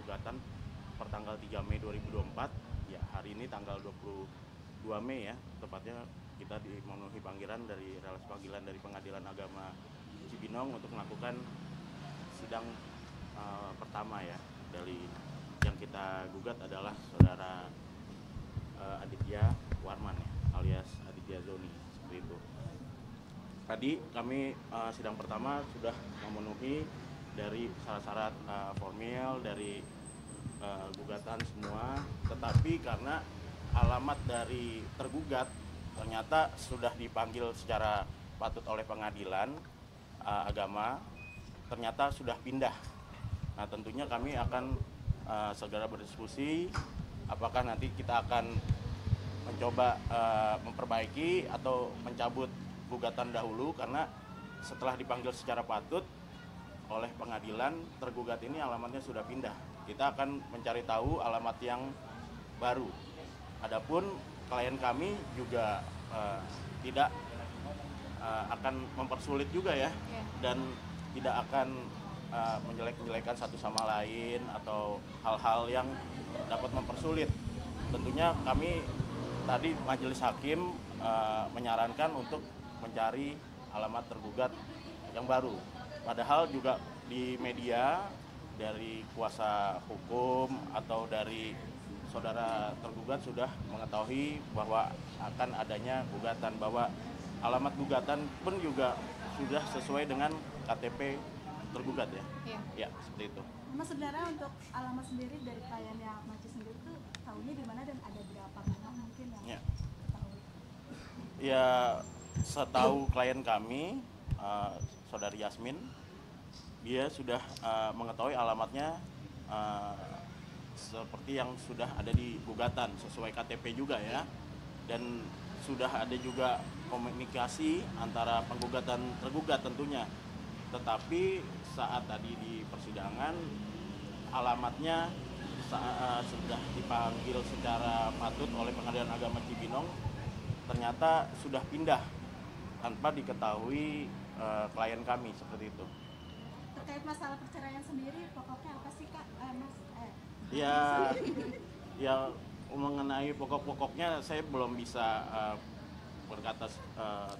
gugatan pertanggal 3 Mei 2024. Ya, hari ini tanggal 22 Mei ya, tepatnya kita memenuhi panggilan dari relasi panggilan dari Pengadilan Agama Cibinong untuk melakukan sidang pertama ya. Dari yang kita gugat adalah saudara Aditya Warman ya, alias Aditya Zoni, seperti itu. Tadi kami sidang pertama sudah memenuhi dari syarat-syarat formil dari gugatan semua, tetapi karena alamat dari tergugat ternyata sudah dipanggil secara patut oleh pengadilan agama, ternyata sudah pindah. Nah, tentunya kami akan segera berdiskusi apakah nanti kita akan mencoba memperbaiki atau mencabut gugatan dahulu, karena setelah dipanggil secara patut oleh pengadilan, tergugat ini alamatnya sudah pindah. Kita akan mencari tahu alamat yang baru. Adapun klien kami juga tidak akan mempersulit juga ya, dan tidak akan menjelek-jelekan satu sama lain atau hal-hal yang dapat mempersulit. Tentunya kami tadi majelis hakim menyarankan untuk mencari alamat tergugat yang baru. Padahal juga di media dari kuasa hukum atau dari saudara tergugat sudah mengetahui bahwa akan adanya gugatan, bahwa alamat gugatan pun juga sudah sesuai dengan KTP tergugat ya. Iya. Ya, seperti itu. Mas, sebenarnya untuk alamat sendiri dari klien yang Maci sendiri tuh tahunya di mana dan ada berapa nama mungkin yang tahu? Ya, setahu klien kami, saudari Yasmin, dia sudah mengetahui alamatnya seperti yang sudah ada di gugatan, sesuai KTP juga ya. Dan sudah ada juga komunikasi antara penggugat dan tergugat tentunya. Tetapi saat tadi di persidangan, alamatnya sudah dipanggil secara patut oleh Pengadilan Agama Cibinong, ternyata sudah pindah tanpa diketahui klien kami, seperti itu. Terkait masalah perceraian sendiri, pokoknya apa sih Kak? Mas? Ya mengenai pokok-pokoknya saya belum bisa berkata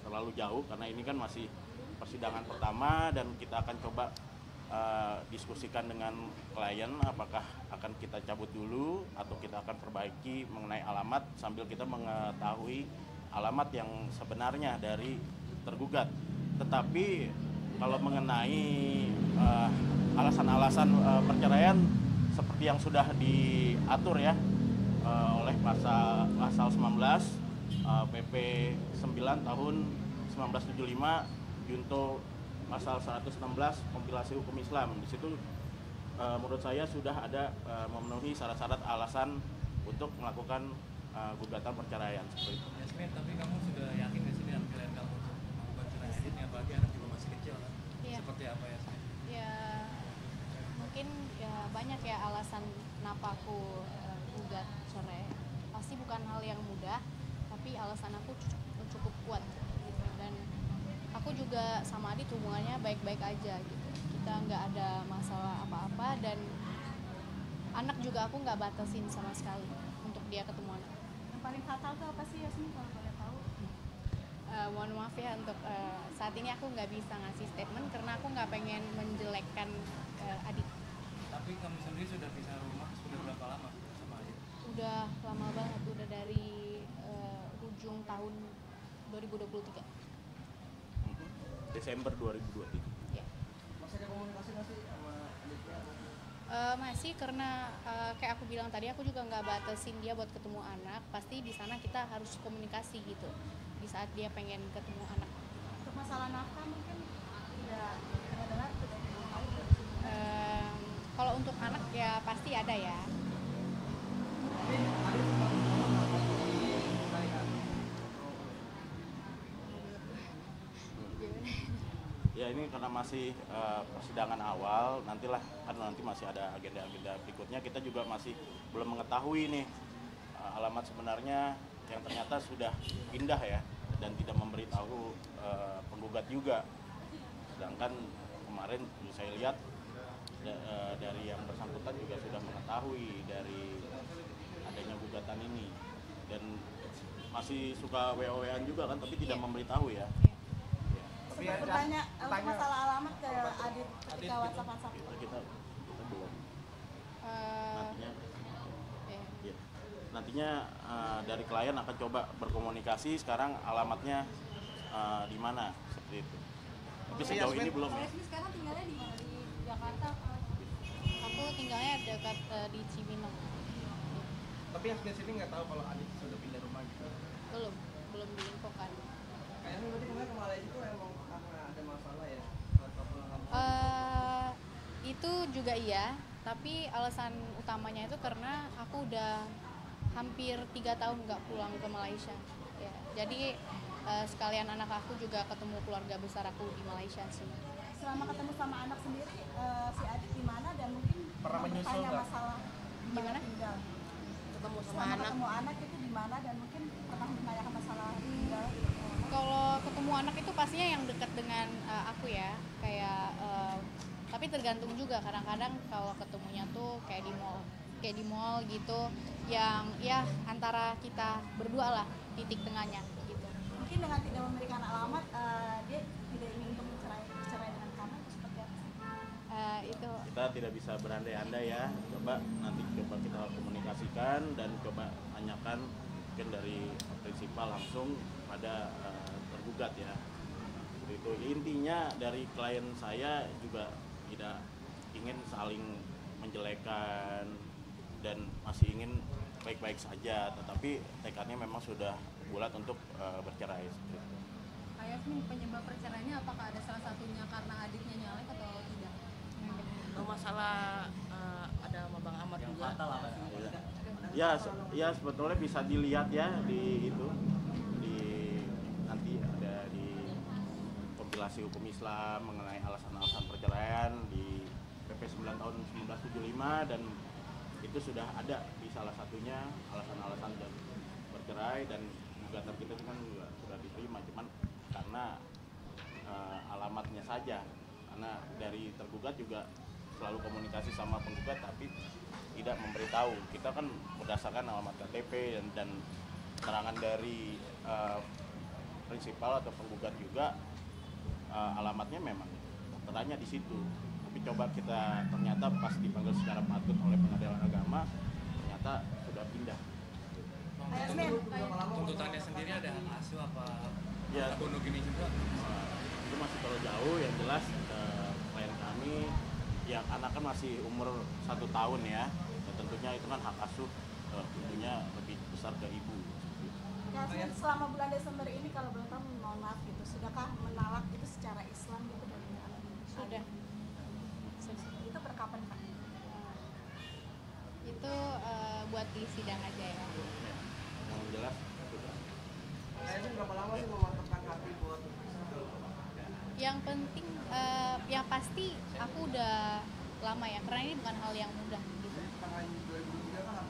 terlalu jauh, karena ini kan masih persidangan pertama dan kita akan coba diskusikan dengan klien apakah akan kita cabut dulu atau kita akan perbaiki mengenai alamat sambil kita mengetahui alamat yang sebenarnya dari tergugat. Tetapi kalau mengenai alasan-alasan perceraian seperti yang sudah diatur ya oleh pasal 19 PP 9 tahun 1975 junto pasal 116 kompilasi hukum Islam. Di situ menurut saya sudah ada memenuhi syarat-syarat alasan untuk melakukan gugatan perceraian seperti itu. Yasmin, tapi kamu sudah yakin di sini dengan pilihan kamu untuk melakukan cerai ini, apalagi anak juga masih kecil kan? Iya. Seperti apa Yasmin? Ya mungkin ya banyak ya alasan kenapa aku gugat cerai. Pasti bukan hal yang mudah, tapi alasan aku cukup kuat gitu. Dan aku juga sama Adit hubungannya baik-baik aja gitu. Kita nggak ada masalah apa-apa, dan anak juga aku nggak batasin sama sekali untuk dia ketemu anak. Yang paling fatal tuh apa sih Yasmin kalau boleh tahu? Mohon maaf ya untuk saat ini aku nggak bisa ngasih statement karena aku nggak pengen menjelekkan Adit. Tapi kamu sendiri sudah pisah rumah sudah berapa lama sama Adit? Udah lama banget, udah dari ujung tahun 2023. Desember 2023. Ya. Masih ada komunikasi nggak sih sama Aditya? Masih, karena kayak aku bilang tadi, aku juga nggak batasin dia buat ketemu anak. Pasti di sana kita harus komunikasi gitu di saat dia pengen ketemu anak. Untuk masalah nafkah mungkin tidak dengar sudah tahu. Kalau untuk anak ya pasti ada ya. Ya, ini karena masih persidangan awal, nantilah kan nanti masih ada agenda-agenda berikutnya. Kita juga masih belum mengetahui nih alamat sebenarnya yang ternyata sudah pindah ya, dan tidak memberitahu penggugat juga. Sedangkan kemarin saya lihat dari yang bersangkutan juga sudah mengetahui mengetahui dari adanya gugatan ini, dan masih suka WA-WA-an juga kan, tapi tidak Iya. memberitahu ya. Ya. Tapi Sempat bertanya masalah alamat ke Adit ketika WhatsApp. Kita belum. Nantinya Ya. ya. Nantinya dari klien akan coba berkomunikasi sekarang alamatnya di mana seperti itu. Tapi sejauh ini belum ya. Resmi sekarang tinggalnya di mana? Di Jakarta. Aku tinggalnya dekat di Cibinong. Tapi Yasmin sini nggak tahu kalau Adit sudah pindah rumah gitu. Belum diinfokan. Kayaknya berarti kemarin ke Malaysia itu emang karena ada masalah ya? Atau Itu juga iya, tapi alasan utamanya itu karena aku udah hampir 3 tahun nggak pulang ke Malaysia. Ya, jadi sekalian anak aku juga ketemu keluarga besar aku di Malaysia sih. Selama ketemu sama anak sendiri, si Adit di mana dan mungkin Pernah menyusul bertanya nggak? masalah Gimana? tinggal. Ketemu sama Selama anak. ketemu anak itu di mana dan mungkin pernah menanyakan masalah tinggal. Kalau ketemu anak itu pastinya yang dekat dengan aku ya, kayak tapi tergantung juga, kadang-kadang kalau ketemunya tuh kayak di mall gitu, yang ya antara kita berdua lah titik tengahnya gitu. Mungkin dengan tidak memberikan alamat, dia tidak ingin untuk bercerai dengan kamu seperti apa? Itu Kita tidak bisa berandai-andai ya. Coba nanti kita komunikasikan dan coba tanyakan mungkin dari prinsipal langsung pada tergugat ya. Seperti itu. Intinya dari klien saya juga tidak ingin saling menjelekan dan masih ingin baik-baik saja, tetapi tekadnya memang sudah bulat untuk bercerai. Seperti itu. Pak Yasmin, penyebab perceraiannya apakah ada salah satunya karena adiknya nyalek atau tidak? Kalau masalah ada sama Bang Ahmad juga. Ya sebetulnya bisa dilihat ya di itu, di nanti ada di kompilasi hukum Islam mengenai alasan-alasan perceraian di PP 9 tahun 1975, dan itu sudah ada di salah satunya alasan-alasan dan bercerai, dan gugatan kita kan juga sudah diterima, cuman karena alamatnya saja, karena dari tergugat juga selalu komunikasi sama penggugat tapi tidak memberitahu. Kita kan berdasarkan alamat KTP dan keterangan dari prinsipal atau penggugat juga, alamatnya memang tertanya di situ. Tapi coba kita ternyata pas dipanggil secara patut oleh pengadilan agama, ternyata sudah pindah. Pak Yasmin, Tuntutannya sendiri ada hak asuh apa? Ya. Bunuh gini juga. Itu masih terlalu jauh. Yang jelas klien kami yang anak kan masih umur 1 tahun ya, dan tentunya itu kan hak asuh tentunya lebih besar ke ibu. Yasmin, selama bulan Desember ini kalau belum tahu, mohon maaf gitu, sudahkah menalak itu secara Islam gitu dari anak ini? sudah. Itu berkapan Pak? Itu buat di sidang aja ya. Ya, yang jelas sudah. Kayaknya berapa lama sih memantapkan hati buat Yang penting yang pasti aku udah lama ya, karena ini bukan hal yang mudah gitu. tanggal 2003 kan?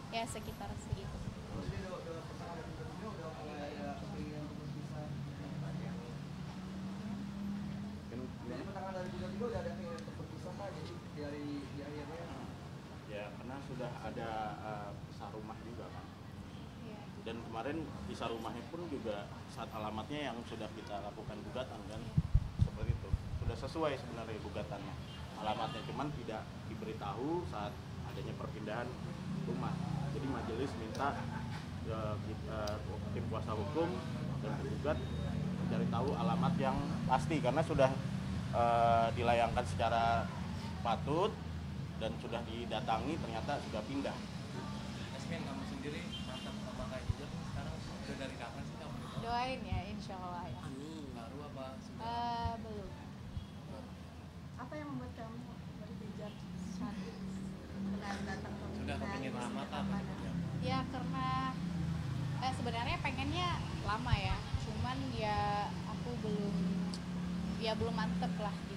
Ya sekitar segitu. Jadi udah pasangan dari 2003 udah mulai ada keinginan untuk berpisah. Jadi pasangan dari 2003 udah ada keinginan untuk berpisah kan? Jadi dari di akhirnya Ya karena sudah ada pisah rumah juga kan. Iya. Dan kemarin pisah rumahnya pun juga saat alamatnya yang sudah kita lakukan gugatan kan, seperti itu. Sudah sesuai sebenarnya gugatannya, alamatnya, cuman tidak diberitahu saat adanya perpindahan rumah. Jadi majelis minta tim kuasa hukum dan tergugat mencari tahu alamat yang pasti, karena sudah dilayangkan secara patut dan sudah didatangi, ternyata sudah pindah. Yasmin, kamu sendiri mantap sama kayak hijab sekarang udah dari kapan sih kamu? Doain ya, insya Allah ya. Amin. Baru apa sudah? Belum. Apa yang membuat kamu berhijab syar'i dengan datang ke Sudah kepingin lama kan? Ya karena sebenarnya pengennya lama ya, cuman ya aku belum mantep lah gitu.